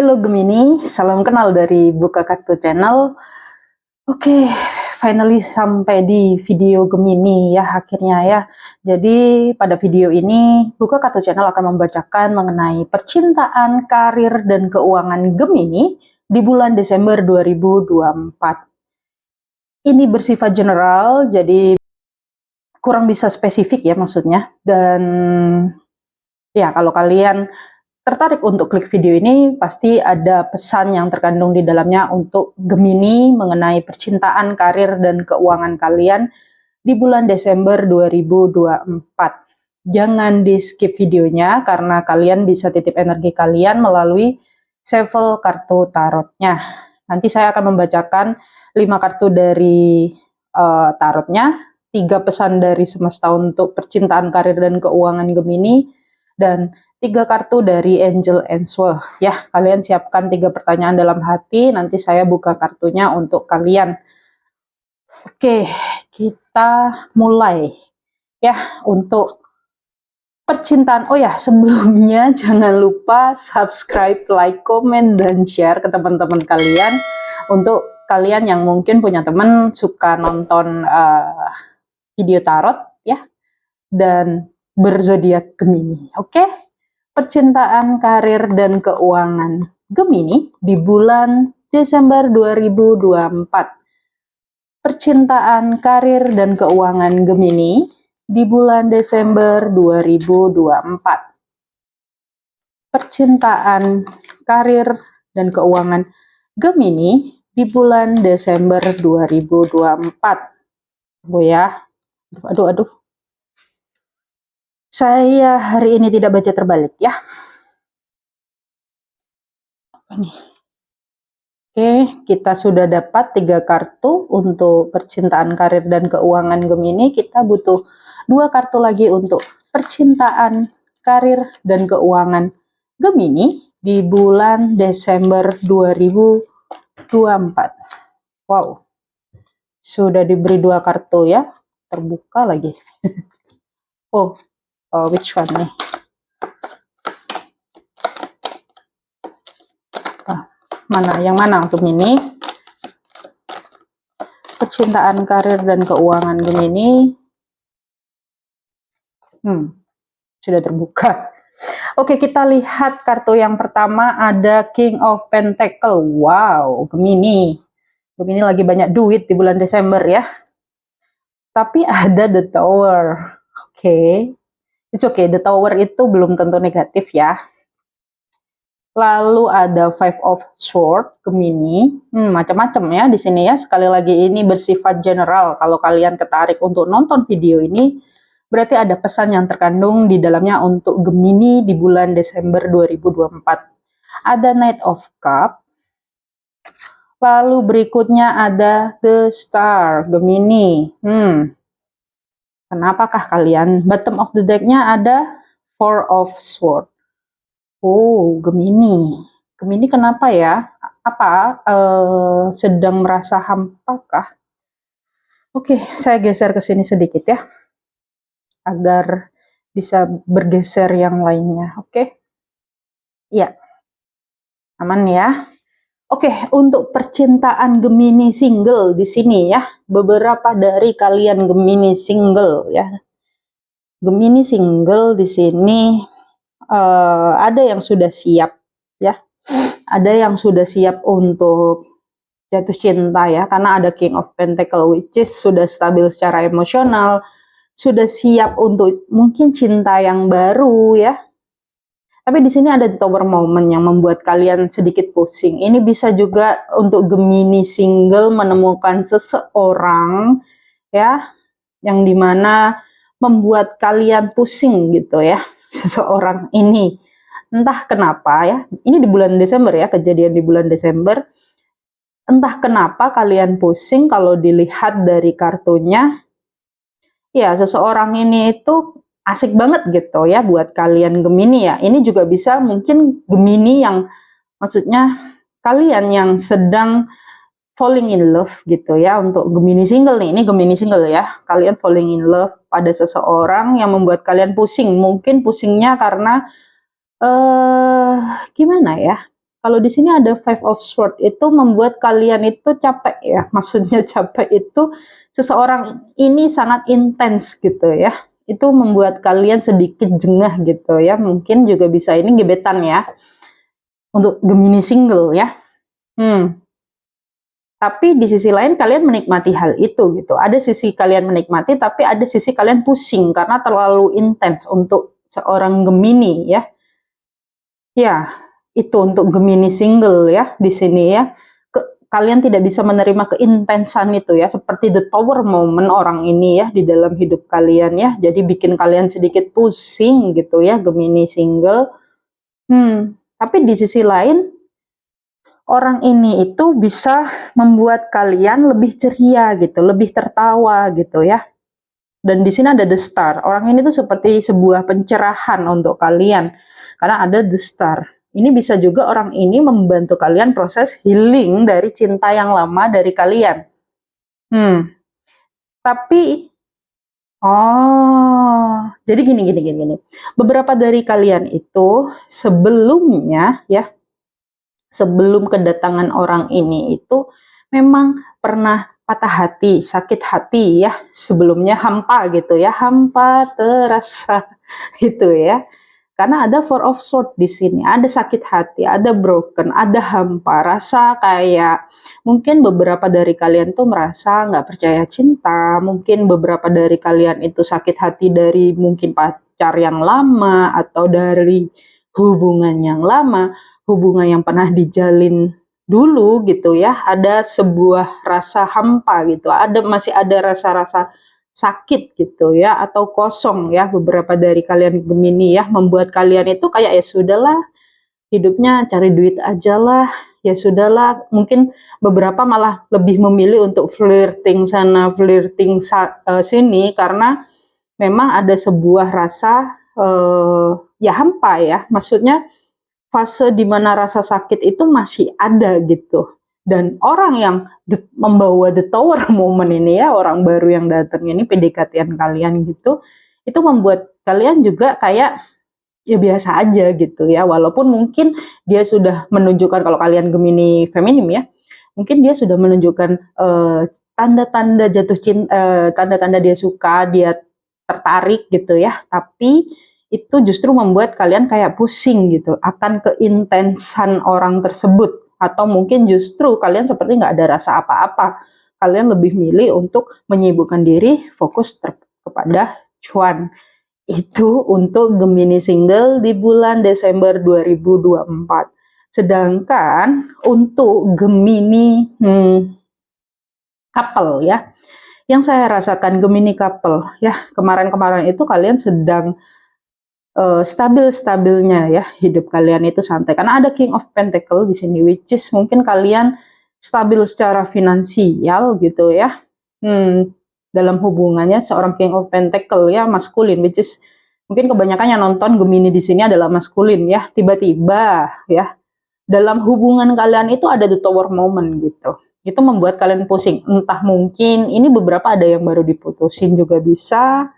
Hello Gemini, salam kenal dari Buka Kartu Channel. Oke, finally sampai di video Gemini ya akhirnya ya. Jadi pada video ini Buka Kartu Channel akan membacakan mengenai percintaan, karir, dan keuangan Gemini di bulan Desember 2024. Ini bersifat general, jadi kurang bisa spesifik ya maksudnya. Dan ya kalau kalian tertarik untuk klik video ini, pasti ada pesan yang terkandung di dalamnya untuk Gemini mengenai percintaan, karir, dan keuangan kalian di bulan Desember 2024. Jangan di skip videonya karena kalian bisa titip energi kalian melalui shuffle kartu tarotnya. Nanti saya akan membacakan 5 kartu dari tarotnya, 3 pesan dari semesta untuk percintaan, karir, dan keuangan Gemini, dan 3 kartu dari Angel Answer. Ya, kalian siapkan 3 pertanyaan dalam hati, nanti saya buka kartunya untuk kalian. Oke, kita mulai. Ya, untuk percintaan. Oh ya, sebelumnya jangan lupa subscribe, like, komen, dan share ke teman-teman kalian. Untuk kalian yang mungkin punya teman suka nonton video tarot ya, dan berzodiak Gemini. Oke? Percintaan, karir, dan keuangan Gemini di bulan Desember 2024. Percintaan, karir, dan keuangan Gemini di bulan Desember 2024. Percintaan, karir, dan keuangan Gemini di bulan Desember 2024. Tunggu ya. Aduh. Saya hari ini tidak baca terbalik ya. Apa nih? Oke, kita sudah dapat 3 kartu untuk percintaan, karir, dan keuangan Gemini. Kita butuh 2 kartu lagi untuk percintaan, karir, dan keuangan Gemini di bulan Desember 2024. Wow, sudah diberi 2 kartu ya. Terbuka lagi. Oh, which one nih? Yang mana untuk Gemini? Percintaan, karir, dan keuangan Gemini. Sudah terbuka. Oke, kita lihat kartu yang pertama, ada King of Pentacle. Wow, Gemini. Gemini lagi banyak duit di bulan Desember ya. Tapi ada The Tower. Oke. It's okay, The Tower itu belum tentu negatif ya. Lalu ada Five of Swords, Gemini. Macam-macam ya di sini ya. Sekali lagi ini bersifat general. Kalau kalian tertarik untuk nonton video ini, berarti ada pesan yang terkandung di dalamnya untuk Gemini di bulan Desember 2024. Ada Knight of Cup. Lalu berikutnya ada The Star, Gemini. Kenapakah kalian? Bottom of the deck-nya ada Four of Swords. Oh, Gemini. Gemini kenapa ya? Apa sedang merasa hampa kah? Oke, saya geser ke sini sedikit ya, agar bisa bergeser yang lainnya. Oke? Iya. Aman ya? Oke, untuk percintaan Gemini single di sini ya. Beberapa dari kalian Gemini single ya. Gemini single di sini ada yang sudah siap ya, ada yang sudah siap untuk jatuh cinta ya, karena ada King of Pentacle, which is sudah stabil secara emosional, sudah siap untuk mungkin cinta yang baru ya. Tapi di sini ada The Tower moment yang membuat kalian sedikit pusing. Ini bisa juga untuk Gemini single menemukan seseorang ya, yang dimana membuat kalian pusing gitu ya. Seseorang ini entah kenapa ya, ini di bulan Desember ya, kejadian di bulan Desember. Entah kenapa kalian pusing kalau dilihat dari kartunya ya, seseorang ini itu asik banget gitu ya buat kalian Gemini ya. Ini juga bisa mungkin Gemini yang maksudnya kalian yang sedang falling in love gitu ya. Untuk Gemini single nih, ini Gemini single ya, kalian falling in love pada seseorang yang membuat kalian pusing. Mungkin pusingnya karena gimana ya, Kalau di sini ada Five of Swords, itu membuat kalian itu capek ya. Maksudnya capek itu seseorang ini sangat intens gitu ya. Itu membuat kalian sedikit jengah gitu ya. Mungkin juga bisa ini gebetan ya. Untuk Gemini single ya. Tapi di sisi lain kalian menikmati hal itu gitu. Ada sisi kalian menikmati, tapi ada sisi kalian pusing karena terlalu intens untuk seorang Gemini ya. Ya, itu untuk Gemini single ya di sini ya. Kalian tidak bisa menerima keintensan itu ya, seperti the tower moment orang ini ya di dalam hidup kalian ya. Jadi bikin kalian sedikit pusing gitu ya, Gemini single. Tapi di sisi lain orang ini itu bisa membuat kalian lebih ceria gitu, lebih tertawa gitu ya. Dan di sini ada the star. Orang ini tuh seperti sebuah pencerahan untuk kalian karena ada the star. Ini bisa juga orang ini membantu kalian proses healing dari cinta yang lama dari kalian. Tapi jadi gini. Beberapa dari kalian itu sebelumnya ya, sebelum kedatangan orang ini itu memang pernah patah hati, sakit hati ya, sebelumnya hampa gitu ya, hampa terasa gitu ya. Karena ada Four of Swords di sini, ada sakit hati, ada broken, ada hampa, rasa kayak mungkin beberapa dari kalian tuh merasa nggak percaya cinta, mungkin beberapa dari kalian itu sakit hati dari mungkin pacar yang lama atau dari hubungan yang lama, hubungan yang pernah dijalin dulu gitu ya, ada sebuah rasa hampa gitu, masih ada rasa-rasa sakit gitu ya, atau kosong ya, beberapa dari kalian Gemini ya, membuat kalian itu kayak ya sudahlah, hidupnya cari duit aja lah, ya sudahlah, mungkin beberapa malah lebih memilih untuk flirting sana, flirting sini, karena memang ada sebuah rasa ya hampa ya, maksudnya fase dimana rasa sakit itu masih ada gitu. Dan orang yang membawa the tower moment ini ya, orang baru yang datang ini, PDKT-an kalian gitu, itu membuat kalian juga kayak ya biasa aja gitu ya, walaupun mungkin dia sudah menunjukkan, kalau kalian Gemini feminim ya, mungkin dia sudah menunjukkan tanda-tanda jatuh cinta, tanda-tanda dia suka, dia tertarik gitu ya, tapi itu justru membuat kalian kayak pusing gitu akan keintensan orang tersebut, atau mungkin justru kalian seperti nggak ada rasa apa-apa, kalian lebih milih untuk menyibukkan diri, fokus kepada cuan. Itu untuk Gemini single di bulan Desember 2024. Sedangkan untuk Gemini couple ya, yang saya rasakan Gemini couple ya, kemarin-kemarin itu kalian sedang stabil-stabilnya ya, hidup kalian itu santai karena ada King of Pentacle di sini, which is mungkin kalian stabil secara finansial gitu ya. Dalam hubungannya seorang King of Pentacle ya, maskulin, which is mungkin kebanyakan yang nonton Gemini di sini adalah maskulin ya. Tiba-tiba ya dalam hubungan kalian itu ada the tower moment gitu. Itu membuat kalian pusing. Entah mungkin ini beberapa ada yang baru diputusin juga bisa.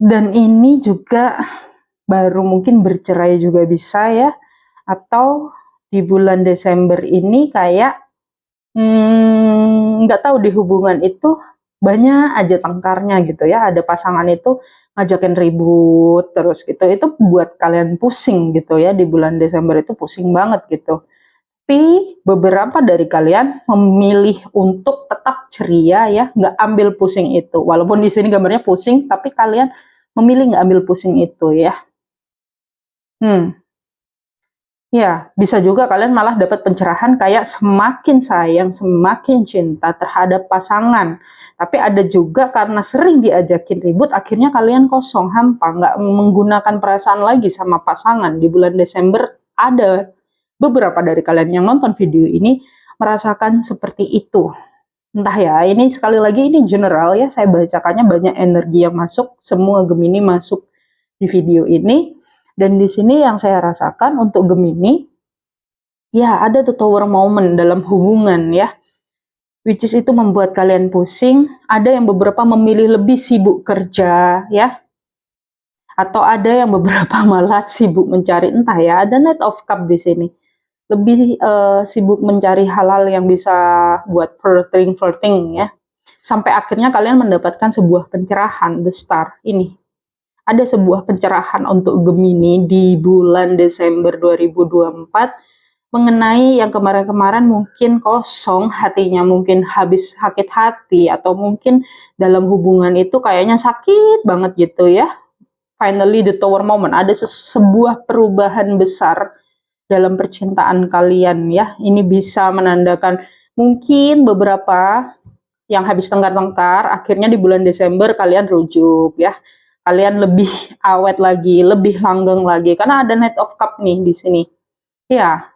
Dan ini juga baru mungkin bercerai juga bisa ya. Atau di bulan Desember ini kayak nggak tahu di hubungan itu banyak aja tengkarnya gitu ya. Ada pasangan itu ngajakin ribut terus gitu. Itu buat kalian pusing gitu ya. Di bulan Desember itu pusing banget gitu. Tapi beberapa dari kalian memilih untuk tetap ceria ya, nggak ambil pusing itu. Walaupun di sini gambarnya pusing, tapi kalian memilih nggak ambil pusing itu ya. Ya, bisa juga kalian malah dapat pencerahan kayak semakin sayang, semakin cinta terhadap pasangan. Tapi ada juga karena sering diajakin ribut, akhirnya kalian kosong, hampa, nggak menggunakan perasaan lagi sama pasangan. Di bulan Desember ada beberapa dari kalian yang nonton video ini merasakan seperti itu. Entah ya, ini sekali lagi ini general ya, saya bacakannya banyak energi yang masuk, semua Gemini masuk di video ini. Dan di sini yang saya rasakan untuk Gemini, ya ada the tower moment dalam hubungan ya, which is itu membuat kalian pusing. Ada yang beberapa memilih lebih sibuk kerja ya, Atau ada yang beberapa malah sibuk mencari, entah ya, ada Knight of Cup di sini. Lebih sibuk mencari hal-hal yang bisa buat flirting ya. Sampai akhirnya kalian mendapatkan sebuah pencerahan, the star ini. Ada sebuah pencerahan untuk Gemini di bulan Desember 2024 mengenai yang kemarin-kemarin mungkin kosong hatinya, mungkin habis sakit hati, atau mungkin dalam hubungan itu kayaknya sakit banget gitu ya. Finally the tower moment, ada sebuah perubahan besar dalam percintaan kalian ya. Ini bisa menandakan mungkin beberapa yang habis tengkar-tengkar, akhirnya di bulan Desember kalian rujuk ya. Kalian lebih awet lagi, lebih langgeng lagi, karena ada Knight of Cup nih di sini. Ya,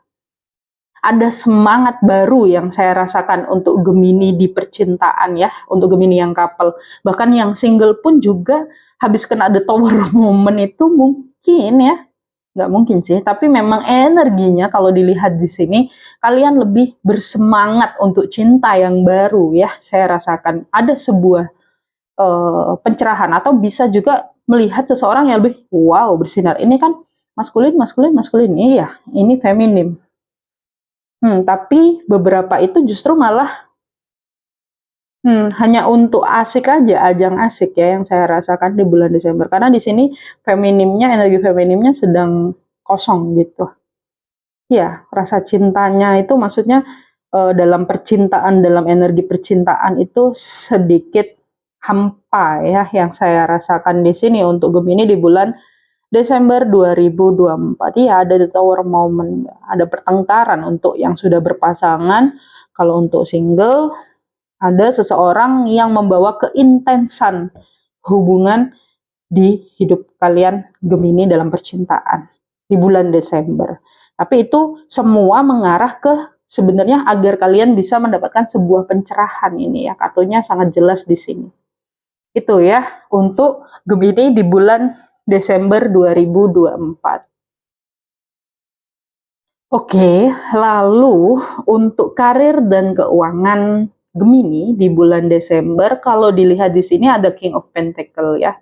ada semangat baru yang saya rasakan untuk Gemini di percintaan ya, untuk Gemini yang couple. Bahkan yang single pun juga habis kena the tower moment itu mungkin ya, nggak mungkin sih, tapi memang energinya kalau dilihat di sini, kalian lebih bersemangat untuk cinta yang baru ya, saya rasakan. Ada sebuah pencerahan, atau bisa juga melihat seseorang yang lebih wow bersinar. Ini kan maskulin, maskulin, maskulin. Iya, ini feminim. Tapi beberapa itu justru malah hanya untuk asik aja, ajang asik ya yang saya rasakan di bulan Desember. Karena di sini feminimnya, energi feminimnya sedang kosong gitu. Ya, rasa cintanya itu maksudnya dalam percintaan, dalam energi percintaan itu sedikit hampa ya yang saya rasakan di sini untuk Gemini di bulan Desember 2024. Ya, ada the tower moment, ada pertengkaran untuk yang sudah berpasangan. Kalau untuk single, ada seseorang yang membawa keintensan hubungan di hidup kalian Gemini dalam percintaan di bulan Desember. Tapi itu semua mengarah ke sebenarnya agar kalian bisa mendapatkan sebuah pencerahan ini ya. Kartunya sangat jelas di sini. Itu ya untuk Gemini di bulan Desember 2024. Oke, lalu untuk karir dan keuangan Gemini di bulan Desember, kalau dilihat di sini ada King of Pentacle ya.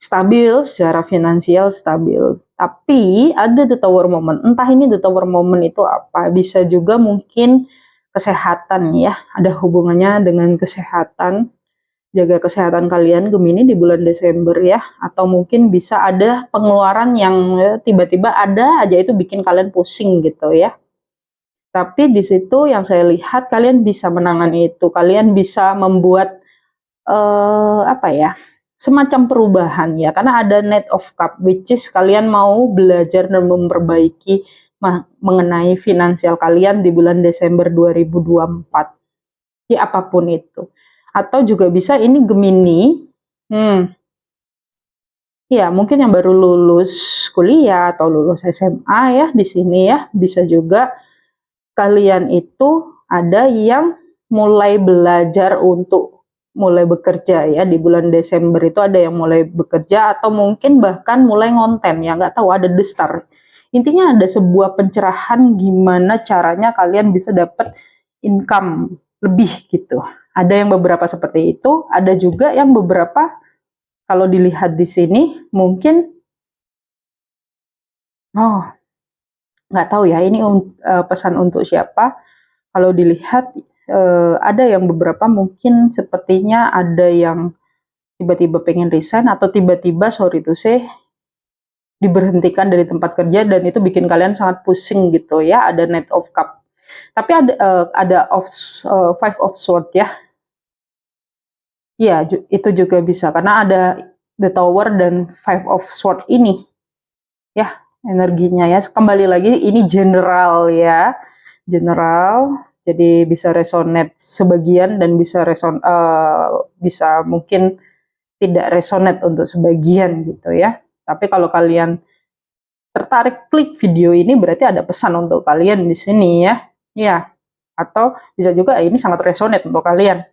Stabil, secara finansial stabil. Tapi ada the tower moment. Entah ini the tower moment itu apa. Bisa juga mungkin kesehatan ya. Ada hubungannya dengan kesehatan. Jaga kesehatan kalian Gemini di bulan Desember ya. Atau mungkin bisa ada pengeluaran yang tiba-tiba ada aja itu bikin kalian pusing gitu ya. Tapi di situ yang saya lihat kalian bisa menangani itu. Kalian bisa membuat apa ya? Semacam perubahan ya, karena ada Knight of Cup, which is kalian mau belajar dan memperbaiki mengenai finansial kalian di bulan Desember 2024. Ya apapun itu. Atau juga bisa ini Gemini, ya mungkin yang baru lulus kuliah atau lulus SMA ya di sini ya, bisa juga kalian itu ada yang mulai belajar untuk mulai bekerja ya di bulan Desember itu, ada yang mulai bekerja atau mungkin bahkan mulai ngonten ya, nggak tahu, ada the star. Intinya ada sebuah pencerahan gimana caranya kalian bisa dapat income lebih gitu. Ada yang beberapa seperti itu, ada juga yang beberapa kalau dilihat di sini mungkin nggak tahu ya ini pesan untuk siapa. Kalau dilihat ada yang beberapa mungkin sepertinya ada yang tiba-tiba pengen resign atau tiba-tiba sorry to say diberhentikan dari tempat kerja dan itu bikin kalian sangat pusing gitu ya. Ada Knight of Cup. Tapi ada Five of Sword ya. Iya, itu juga bisa karena ada The Tower dan Five of Sword ini. Ya, energinya ya. Kembali lagi ini general ya. General, jadi bisa resonate sebagian dan bisa bisa mungkin tidak resonate untuk sebagian gitu ya. Tapi kalau kalian tertarik klik video ini berarti ada pesan untuk kalian di sini ya. Ya. Atau bisa juga ini sangat resonate untuk kalian.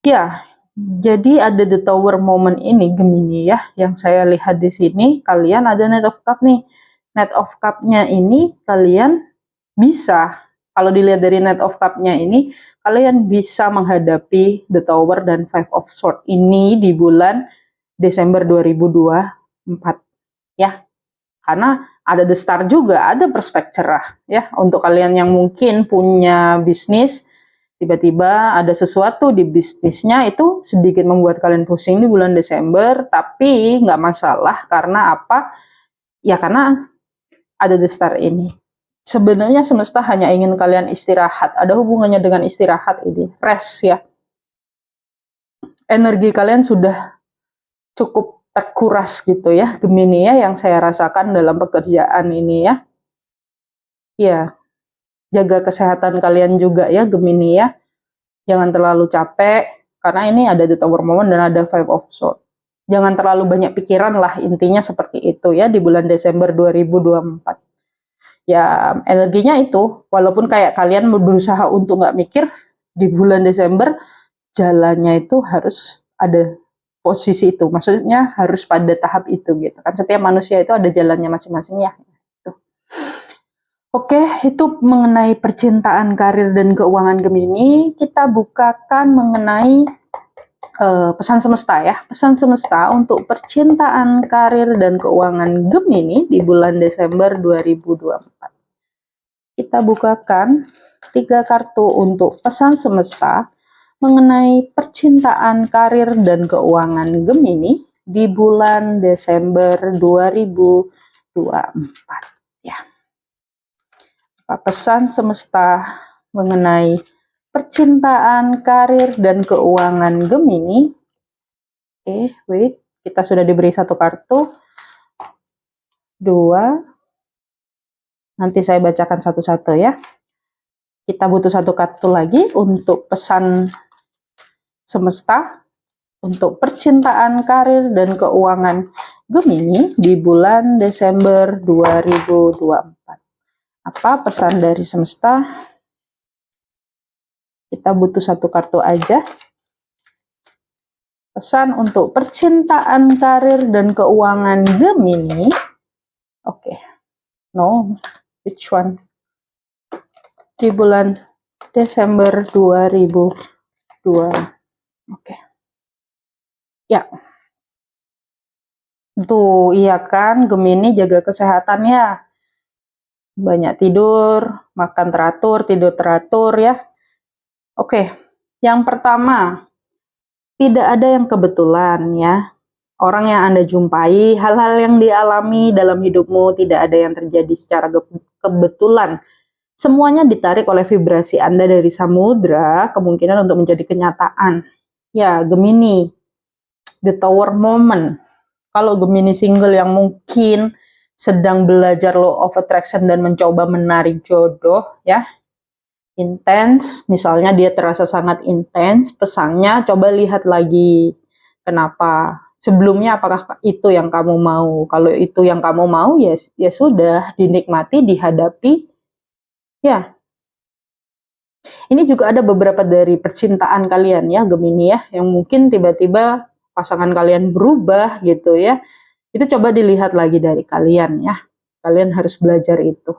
Ya. Jadi ada the tower moment ini Gemini ya yang saya lihat di sini. Kalian ada Knight of Cup nih. Knight of Cup-nya ini kalian bisa, kalau dilihat dari Knight of Cup-nya ini, kalian bisa menghadapi The Tower dan Five of Swords ini di bulan Desember 2024 ya. Karena ada the star juga, ada prospek cerah ya. Untuk kalian yang mungkin punya bisnis, tiba-tiba ada sesuatu di bisnisnya itu sedikit membuat kalian pusing di bulan Desember, tapi nggak masalah. Karena apa? Ya karena ada the star ini. Sebenarnya semesta hanya ingin kalian istirahat. Ada hubungannya dengan istirahat ini, rest ya. Energi kalian sudah cukup terkuras gitu ya, Gemini ya, yang saya rasakan dalam pekerjaan ini ya. Ya, jaga kesehatan kalian juga ya, Gemini ya. Jangan terlalu capek, karena ini ada the Tower Moment dan ada Five of Swords. Jangan terlalu banyak pikiran lah, intinya seperti itu ya, di bulan Desember 2024. Ya, energinya itu, walaupun kayak kalian berusaha untuk nggak mikir, di bulan Desember, jalannya itu harus ada posisi itu, maksudnya harus pada tahap itu gitu kan. Setiap manusia itu ada jalannya masing-masing ya. Oke, itu mengenai percintaan, karir, dan keuangan Gemini. Kita bukakan mengenai pesan semesta ya. Pesan semesta untuk percintaan, karir, dan keuangan Gemini di bulan Desember 2024. Kita bukakan 3 kartu untuk pesan semesta mengenai percintaan, karir, dan keuangan Gemini di bulan Desember 2024 ya. Pesan semesta mengenai percintaan, karir, dan keuangan Gemini. Oke, wait, kita sudah diberi 1 kartu, 2, nanti saya bacakan satu-satu ya. Kita butuh 1 kartu lagi untuk pesan semesta untuk percintaan, karir, dan keuangan Gemini di bulan Desember 2024. Apa pesan dari semesta? Kita butuh 1 kartu aja. Pesan untuk percintaan, karir, dan keuangan Gemini. Oke. No, which one? Di bulan Desember 2002. Oke. Ya. Tuh, iya kan, Gemini jaga kesehatan ya. Banyak tidur, makan teratur, tidur teratur ya. Oke. Yang pertama, tidak ada yang kebetulan ya. Orang yang Anda jumpai, hal-hal yang dialami dalam hidupmu tidak ada yang terjadi secara kebetulan. Semuanya ditarik oleh vibrasi Anda dari samudra, kemungkinan untuk menjadi kenyataan. Ya, Gemini, the Tower Moment. Kalau Gemini single yang mungkin sedang belajar law of attraction dan mencoba menarik jodoh ya, intens, misalnya dia terasa sangat intens, pesannya coba lihat lagi kenapa. Sebelumnya apakah itu yang kamu mau? Kalau itu yang kamu mau ya sudah, dinikmati, dihadapi. Ya. Ini juga ada beberapa dari percintaan kalian ya, Gemini ya, yang mungkin tiba-tiba pasangan kalian berubah gitu ya. Itu coba dilihat lagi dari kalian ya. Kalian harus belajar itu.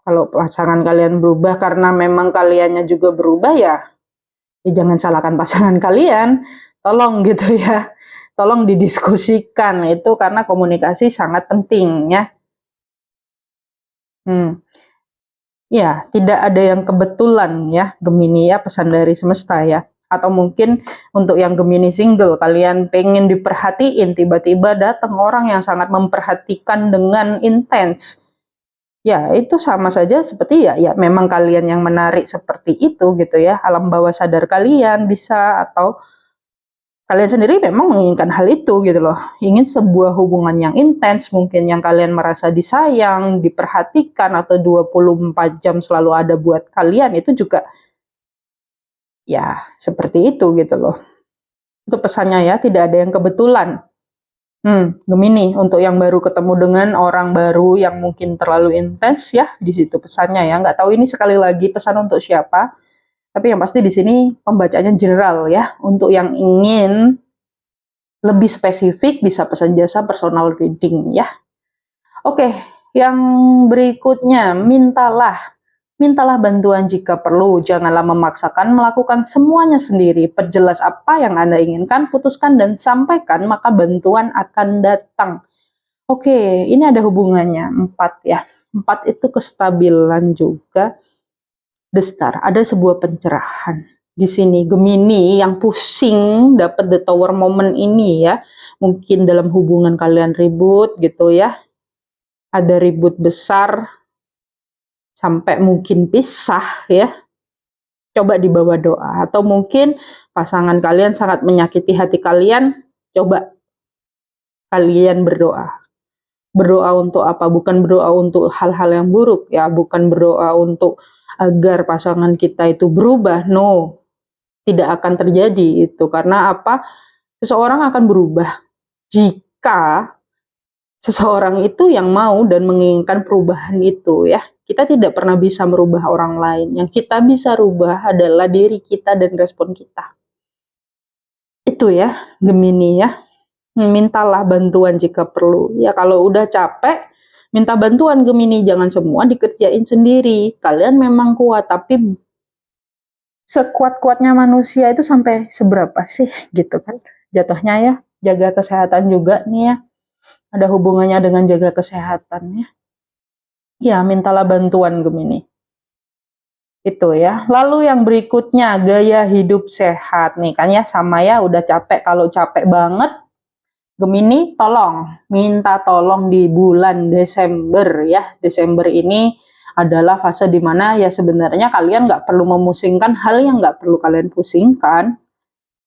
Kalau pasangan kalian berubah karena memang kaliannya juga berubah ya jangan salahkan pasangan kalian. Tolong gitu ya. Tolong didiskusikan itu karena komunikasi sangat penting ya. Ya, tidak ada yang kebetulan ya, Gemini ya, pesan dari semesta ya. Atau mungkin untuk yang Gemini single, kalian pengen diperhatiin, tiba-tiba datang orang yang sangat memperhatikan dengan intens. Ya, itu sama saja seperti ya memang kalian yang menarik seperti itu gitu ya. Alam bawah sadar kalian bisa, atau kalian sendiri memang menginginkan hal itu gitu loh. Ingin sebuah hubungan yang intens, mungkin yang kalian merasa disayang, diperhatikan, atau 24 jam selalu ada buat kalian, itu juga ya seperti itu gitu loh. Itu pesannya ya, tidak ada yang kebetulan. Gemini, untuk yang baru ketemu dengan orang baru yang mungkin terlalu intens ya, di situ pesannya ya. Nggak tahu ini sekali lagi pesan untuk siapa. Tapi yang pasti di sini pembacanya general ya. Untuk yang ingin lebih spesifik bisa pesan jasa personal reading ya. Oke, yang berikutnya mintalah Mintalah bantuan jika perlu, janganlah memaksakan melakukan semuanya sendiri. Perjelas apa yang Anda inginkan, putuskan dan sampaikan, maka bantuan akan datang. Oke, ini ada hubungannya, 4 ya. 4 itu kestabilan juga. The Star, ada sebuah pencerahan. Di sini Gemini yang pusing dapat the Tower moment ini ya. Mungkin dalam hubungan kalian ribut gitu ya. Ada ribut besar sampai mungkin pisah ya. Coba dibawa doa, atau mungkin pasangan kalian sangat menyakiti hati kalian, coba kalian berdoa. Berdoa untuk apa? Bukan berdoa untuk hal-hal yang buruk ya, bukan berdoa untuk agar pasangan kita itu berubah. No, tidak akan terjadi itu. Karena apa? Seseorang akan berubah jika seseorang itu yang mau dan menginginkan perubahan itu ya. Kita tidak pernah bisa merubah orang lain. Yang kita bisa rubah adalah diri kita dan respon kita. Itu ya, Gemini ya. Mintalah bantuan jika perlu. Ya kalau udah capek, minta bantuan Gemini. Jangan semua dikerjain sendiri. Kalian memang kuat, tapi sekuat-kuatnya manusia itu sampai seberapa sih gitu kan jatuhnya ya. Jaga kesehatan juga nih ya, ada hubungannya dengan jaga kesehatan ya. Ya mintalah bantuan Gemini itu ya. Lalu yang berikutnya gaya hidup sehat nih kan ya, sama ya, udah capek. Kalau capek banget Gemini, tolong minta tolong di bulan Desember ya. Desember ini adalah fase dimana ya sebenarnya kalian nggak perlu memusingkan hal yang nggak perlu kalian pusingkan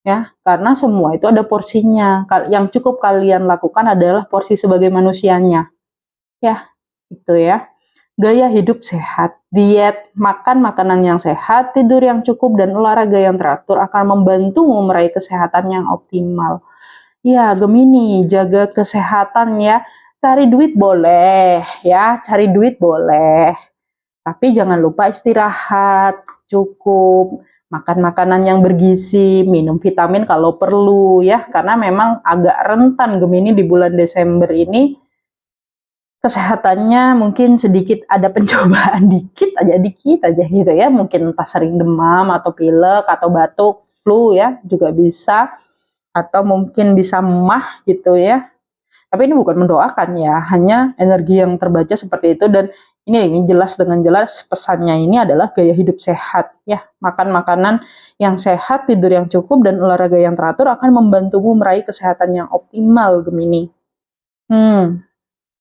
ya, karena semua itu ada porsinya. Yang cukup kalian lakukan adalah porsi sebagai manusianya ya, itu ya. Gaya hidup sehat, diet, makan makanan yang sehat, tidur yang cukup, dan olahraga yang teratur akan membantumu meraih kesehatan yang optimal. Ya, Gemini, jaga kesehatan ya. Cari duit boleh ya, cari duit boleh. Tapi jangan lupa istirahat, cukup, makan makanan yang bergizi, minum vitamin kalau perlu ya. Karena memang agak rentan Gemini di bulan Desember ini. Kesehatannya mungkin sedikit ada pencobaan dikit aja gitu ya. Mungkin entah sering demam atau pilek atau batuk, flu ya juga bisa. Atau mungkin bisa emah gitu ya. Tapi ini bukan mendoakan ya, hanya energi yang terbaca seperti itu. Dan ini jelas, dengan jelas pesannya ini adalah gaya hidup sehat ya. Makan makanan yang sehat, tidur yang cukup, dan olahraga yang teratur akan membantumu meraih kesehatan yang optimal Gemini.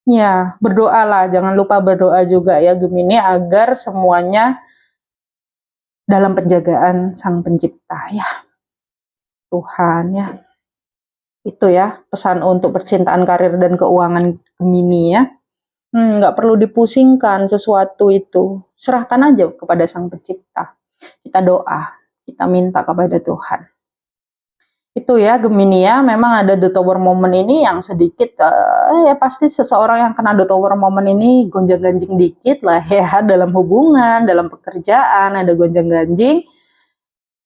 Ya, berdoalah, jangan lupa berdoa juga ya Gemini, agar semuanya dalam penjagaan Sang Pencipta ya, Tuhan ya. Itu ya pesan untuk percintaan, karir, dan keuangan Gemini ya. Nggak perlu dipusingkan sesuatu itu. Serahkan aja kepada Sang Pencipta. Kita doa, kita minta kepada Tuhan. Itu ya Gemini ya, memang ada the Tower moment ini yang sedikit, ya pasti seseorang yang kena the Tower moment ini gonjang-ganjing dikit lah ya, dalam hubungan, dalam pekerjaan, ada gonjang-ganjing.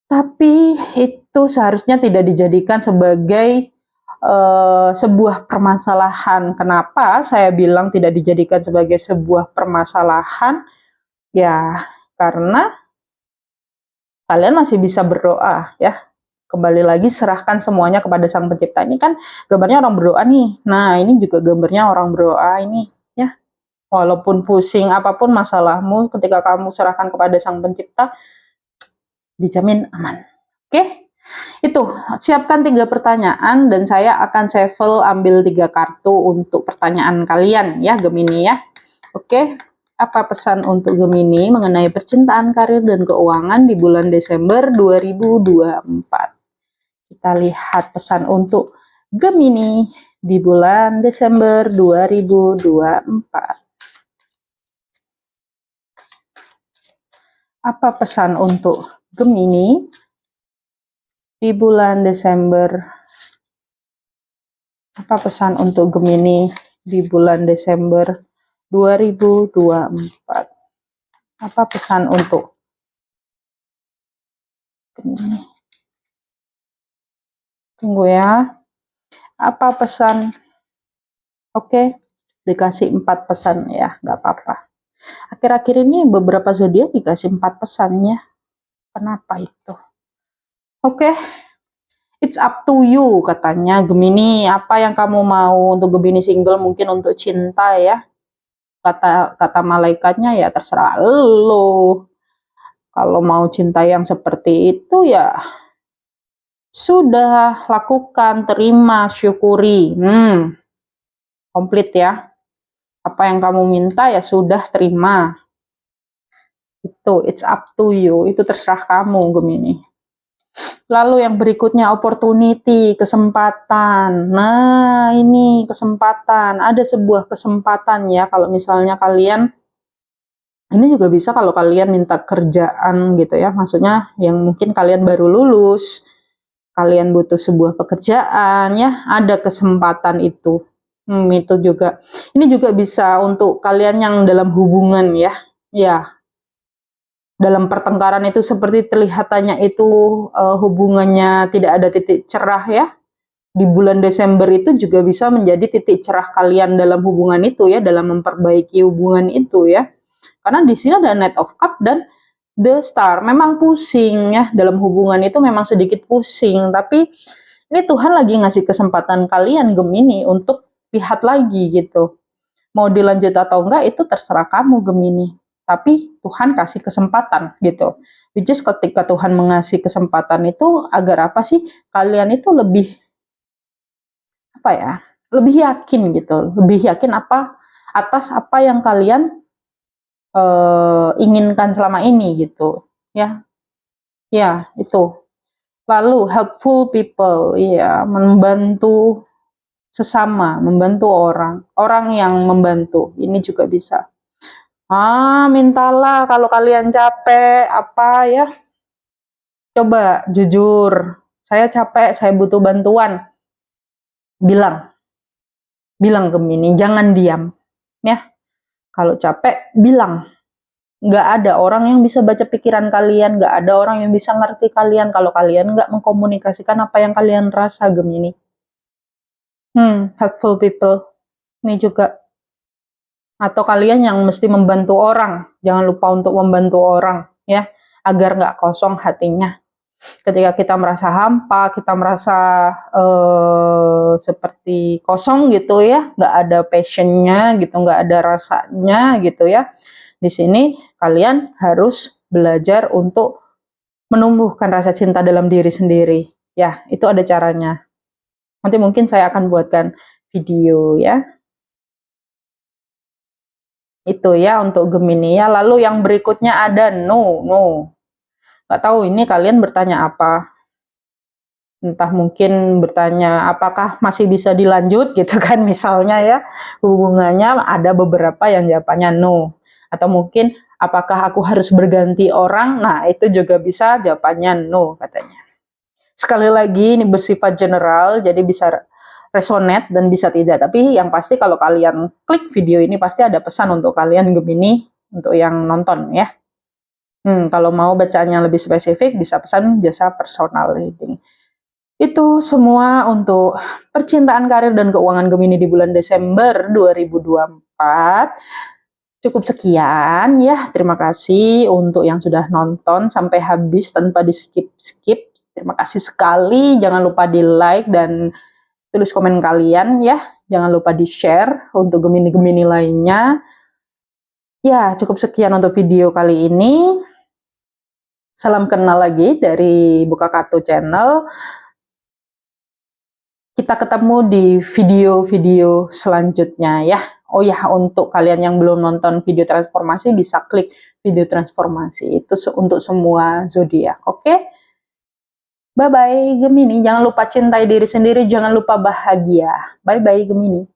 Tapi itu seharusnya tidak dijadikan sebagai sebuah permasalahan. Kenapa saya bilang tidak dijadikan sebagai sebuah permasalahan? Ya, karena kalian masih bisa berdoa ya. Kembali lagi, serahkan semuanya kepada Sang Pencipta. Ini kan gambarnya orang berdoa nih. Nah, ini juga gambarnya orang berdoa ini ya. Walaupun pusing apapun masalahmu, ketika kamu serahkan kepada Sang Pencipta, dijamin aman. Oke? Itu, siapkan 3 pertanyaan dan saya akan shuffle ambil 3 kartu untuk pertanyaan kalian ya Gemini ya. Oke, apa pesan untuk Gemini mengenai percintaan, karir, dan keuangan di bulan Desember 2024? Kita lihat pesan untuk Gemini di bulan Desember 2024. Apa pesan untuk Gemini di bulan Desember? Apa pesan untuk Gemini di bulan Desember 2024? Apa pesan untuk Gemini? Tunggu ya. Apa pesan? Oke, dikasih 4 pesan ya, nggak apa-apa. Akhir-akhir ini beberapa zodiak dikasih 4 pesannya. Kenapa itu? Oke, it's up to you katanya Gemini. Apa yang kamu mau untuk Gemini single, mungkin untuk cinta ya. Kata malaikatnya ya terserah lo. Kalau mau cinta yang seperti itu ya sudah, lakukan, terima, syukuri. Komplit ya. Apa yang kamu minta ya sudah, terima. Itu, it's up to you. Itu terserah kamu, Gemini. Lalu yang berikutnya, opportunity, kesempatan. Nah, ini kesempatan. Ada sebuah kesempatan ya, kalau misalnya kalian, ini juga bisa kalau kalian minta kerjaan gitu ya. Maksudnya yang mungkin kalian baru lulus, kalian butuh sebuah pekerjaan ya, ada kesempatan itu. Itu juga. Ini juga bisa untuk kalian yang dalam hubungan ya. Ya, dalam pertengkaran itu seperti terlihatannya itu hubungannya tidak ada titik cerah ya. Di bulan Desember itu juga bisa menjadi titik cerah kalian dalam hubungan itu ya, dalam memperbaiki hubungan itu ya. Karena di sini ada Knight of Cup dan The Star. Memang pusing ya, dalam hubungan itu memang sedikit pusing, tapi ini Tuhan lagi ngasih kesempatan kalian Gemini untuk lihat lagi gitu. Mau dilanjut atau enggak itu terserah kamu Gemini. Tapi Tuhan kasih kesempatan gitu. Which is ketika Tuhan mengasih kesempatan itu agar apa sih? Kalian itu lebih apa ya? Lebih yakin gitu. Lebih yakin apa atas apa yang kalian inginkan selama ini gitu. Ya. Ya, itu. Lalu helpful people, iya, membantu sesama, membantu orang, orang yang membantu, ini juga bisa. Mintalah kalau kalian capek, apa ya, coba jujur, saya capek, saya butuh bantuan, bilang Gemini, jangan diam, ya, kalau capek, bilang. Nggak ada orang yang bisa baca pikiran kalian, nggak ada orang yang bisa ngerti kalian kalau kalian nggak mengkomunikasikan apa yang kalian rasa, Gemini. Helpful people. Ini juga. Atau kalian yang mesti membantu orang, jangan lupa untuk membantu orang, ya, agar nggak kosong hatinya. Ketika kita merasa hampa, kita merasa seperti kosong gitu ya, nggak ada passionnya gitu, nggak ada rasanya gitu ya. Di sini kalian harus belajar untuk menumbuhkan rasa cinta dalam diri sendiri. Ya, itu ada caranya. Nanti mungkin saya akan buatkan video ya. Itu ya untuk Gemini ya. Lalu yang berikutnya ada no. Nggak tahu ini kalian bertanya apa. Entah mungkin bertanya apakah masih bisa dilanjut gitu kan misalnya ya. Hubungannya ada beberapa yang jawabannya no. Atau mungkin apakah aku harus berganti orang? Nah, itu juga bisa jawabannya no katanya. Sekali lagi ini bersifat general, jadi bisa resonate dan bisa tidak. Tapi yang pasti kalau kalian klik video ini pasti ada pesan untuk kalian Gemini, untuk yang nonton ya. Kalau mau bacaannya lebih spesifik bisa pesan jasa personal reading. Itu semua untuk percintaan, karir, dan keuangan Gemini di bulan Desember 2024. Cukup sekian ya, terima kasih untuk yang sudah nonton sampai habis tanpa di skip-skip. Terima kasih sekali, jangan lupa di like dan tulis komen kalian ya. Jangan lupa di share untuk Gemini-Gemini lainnya. Ya, cukup sekian untuk video kali ini. Salam kenal lagi dari Buka Kartu Channel. Kita ketemu di video-video selanjutnya ya. Oh ya, untuk kalian yang belum nonton video transformasi bisa klik video transformasi itu untuk semua zodiak. Oke? Bye bye Gemini. Jangan lupa cintai diri sendiri, jangan lupa bahagia. Bye bye Gemini.